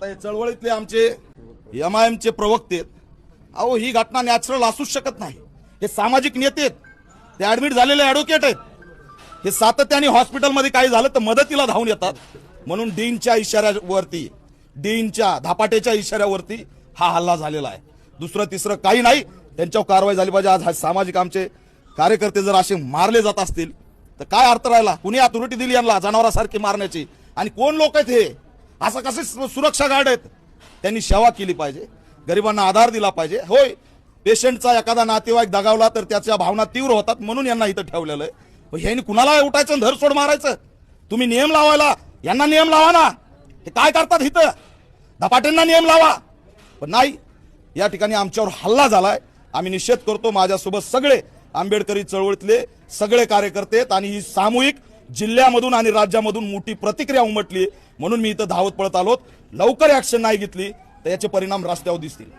आता हे चळवळीतले आमचे MIMचे प्रवक्ते आहेत. अहो ही घटना नॅचरल असूच शकत नाही. हे सामाजिक नेते आहेत, ते ऍडमिट झालेले ऍडव्होकेट आहेत. हे सातत्याने हॉस्पिटलमध्ये काही झालं तर मदतीला धावून येतात. म्हणून डीनच्या इशाऱ्यावरती, डीनच्या धापाटेच्या इशाऱ्यावरती हा हल्ला झालेला आहे. दुसरं तिसरं काही नाही. त्यांच्यावर कारवाई झाली पाहिजे. आज हा सामाजिक आमचे कार्यकर्ते जर असे मारले जात असतील तर काय अर्थ राहिला? कुणी अथॉरिटी दिली यांना जनावरासारखी मारण्याची? आणि कोण लोक आहेत हे? असं कसे सुरक्षा गार्ड आहेत? त्यांनी सेवा केली पाहिजे, गरिबांना आधार दिला पाहिजे. होय, पेशंटचा एखादा नातेवाईक दगावला तर त्याच्या भावना तीव्र होतात, म्हणून यांना इथं ठेवलेलं आहे. ह्यांनी कुणाला उठायचं धरसोड मारायचं? तुम्ही नियम लावायला, यांना नियम लावा ना. हे काय करतात इथं? धपाट्यांना नियम लावा. पण नाही, या ठिकाणी आमच्यावर हल्ला झालाय. आम्ही निषेध करतो. माझ्यासोबत सगळे आंबेडकरी चळवळीतले सगळे कार्यकर्ते आहेत आणि ही सामूहिक जिल्ह्यामधून आणि राज्यामधून मोठी प्रतिक्रिया उमटली. म्हणून मी इथं धावत पळत आलो. लवकर ऍक्शन नाही घेतली तर याचे परिणाम रस्त्यावर दिसतील.